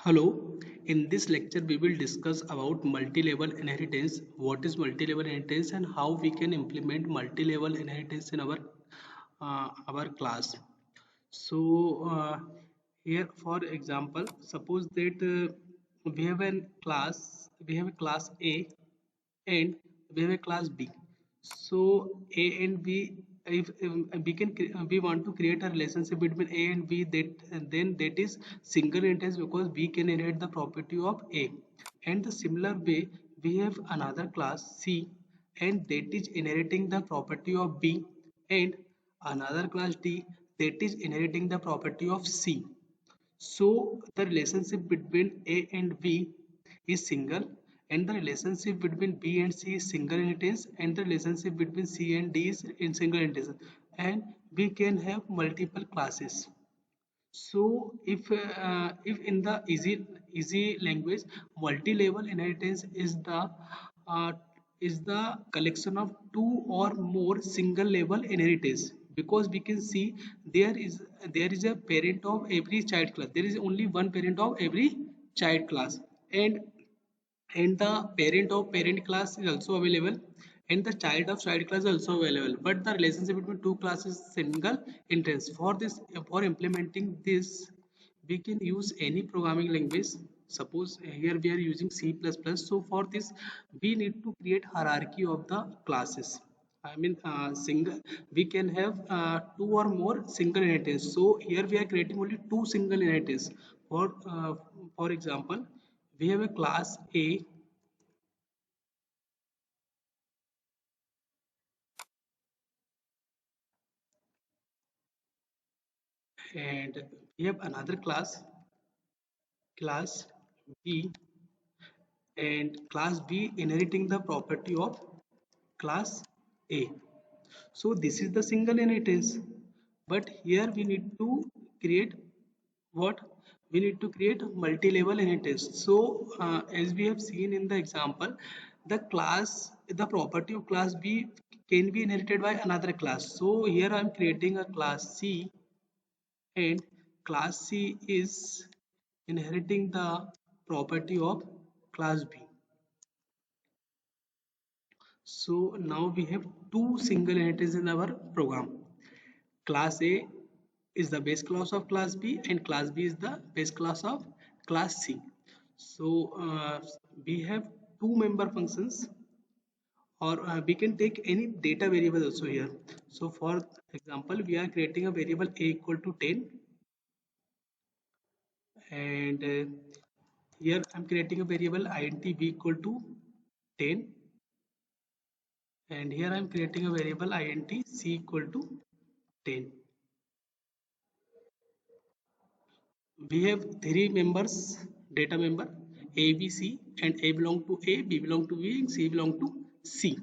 Hello, in this lecture we will discuss about multi-level inheritance, what is multi-level inheritance and how we can implement multi-level inheritance in our class. So here for example, suppose that we have a class A and we have a class B. So A and B, if we want to create a relationship between A and B, then that is single inheritance because B can inherit the property of A. And the similar way, we have another class C, and that is inheriting the property of B, and another class D that is inheriting the property of C. So the relationship between A and B is single, and the relationship between B and C is single inheritance, and the relationship between C and D is in single inheritance. And we can have multiple classes. So if in the easy language, multi-level inheritance uh, is the collection of two or more single level inheritance, because we can see there is a parent of every child class. There is only one parent of every child class, and the parent of parent class is also available, and the child of child class is also available, but the relationship between two classes is single instance. For implementing this, we can use any programming language. Suppose here we are using C++. So for this we need to create hierarchy of the classes. I mean, single, we can have two or more single inheritance. So here we are creating only two single inheritance. For example, we have a class A, and we have another class B, and class B inheriting the property of class A. So this is the single inheritance. But here we need to create what? We need to create multi-level inheritance. So as we have seen in the example, the property of class B can be inherited by another class. So here I am creating a class C, and class C is inheriting the property of class B. So now we have two single entities in our program. Class A is the base class of class B, and class B is the base class of class C. So we have two member functions, or we can take any data variable also here. So for example, we are creating a variable A equal to 10, and here I'm creating a variable int b equal to 10, and here I'm creating a variable int c equal to 10. We have three members, data member a b c, and a belong to a, b belong to b, and c belong to c,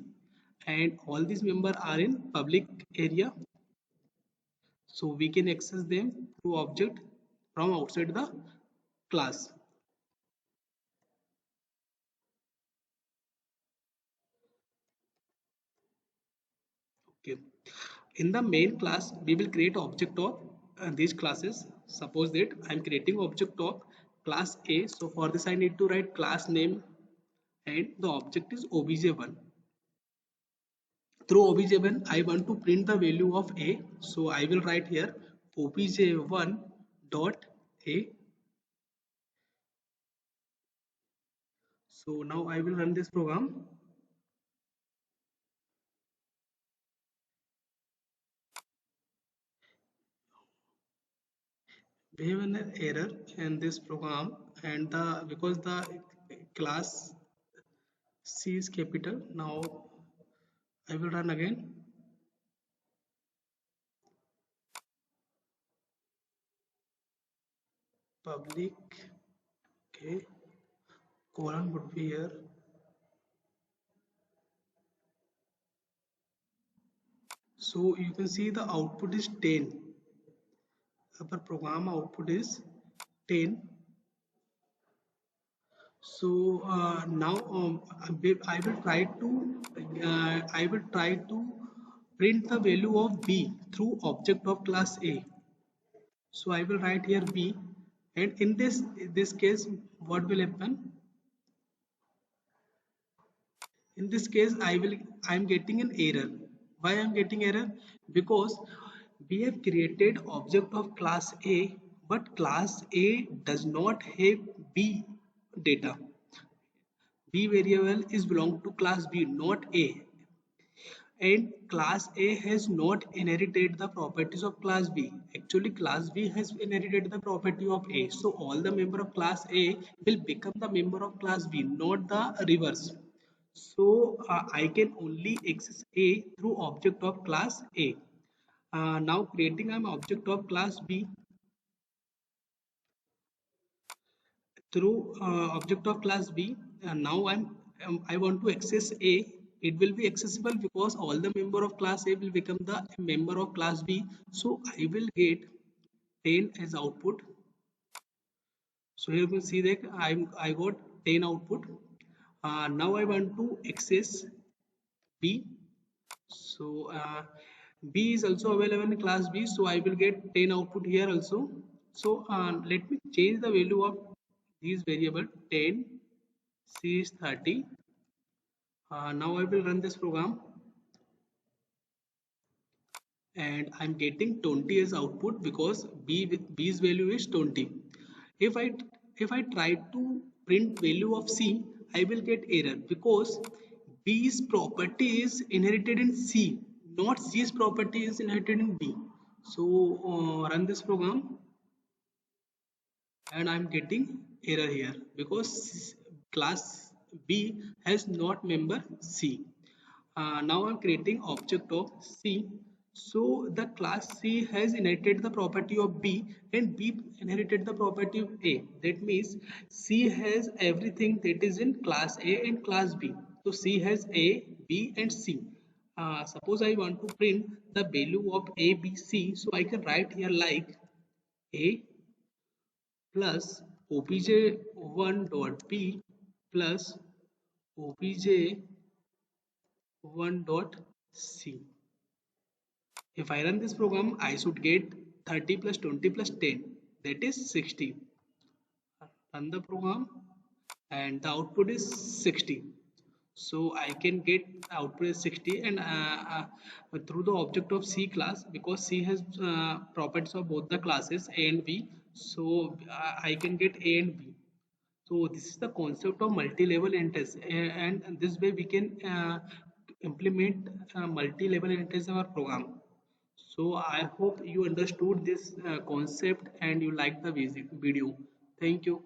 and all these members are in public area, so we can access them through object from outside the class. Okay. In the main class, we will create object of these classes. Suppose that I'm creating object of class A. So for this, I need to write class name, and the object is obj1. Through obj1, I want to print the value of A. So I will write here obj1 dot A. So now I will run this program. We have an error in this program, and the because the class C is capital. Now I will run again. Public, okay, colon would be here. So you can see the output is 10. Our program output is 10. So now I will try to print the value of b through object of class A. So I will write here b, And in this case, what will happen? In this case, I'm getting an error. Why I'm getting error? Because we have created object of class A, but class A does not have B data. B variable is belong to class B, not A. And class A has not inherited the properties of class B. Actually, class B has inherited the property of A. So all the member of class A will become the member of class B, not the reverse. So I can only access A through object of class A. Now creating an object of class B through object of class B. Now I want to access A. It will be accessible because all the member of class A will become the member of class B. So I will get 10 as output. So here you can see that I got 10 output. Now I want to access B. So B is also available in class B. So I will get 10 output here also. So let me change the value of these variable 10. C is 30. Now I will run this program and I'm getting 20 as output because B's value is 20. If I if I try to print value of C, I will get error because B's property is inherited in C, not C's property is inherited in B. So run this program and I'm getting error here because class B has not member C. Now I'm creating object of C. So the class C has inherited the property of B and B inherited the property of A. That means C has everything that is in class A and class B. So C has A, B and C. Suppose I want to print the value of A, B, C. So I can write here like A plus obj1 dot p plus obj1 dot c. If I run this program, I should get 30 plus 20 plus 10, that is 60. Run the program and the output is 60. So I can get output is 60 and through the object of C class because C has properties of both the classes A and B. So I can get A and B. So this is the concept of multi-level integration, and this way we can implement multi-level integration in our program. So I hope you understood this concept and you liked the video. Thank you.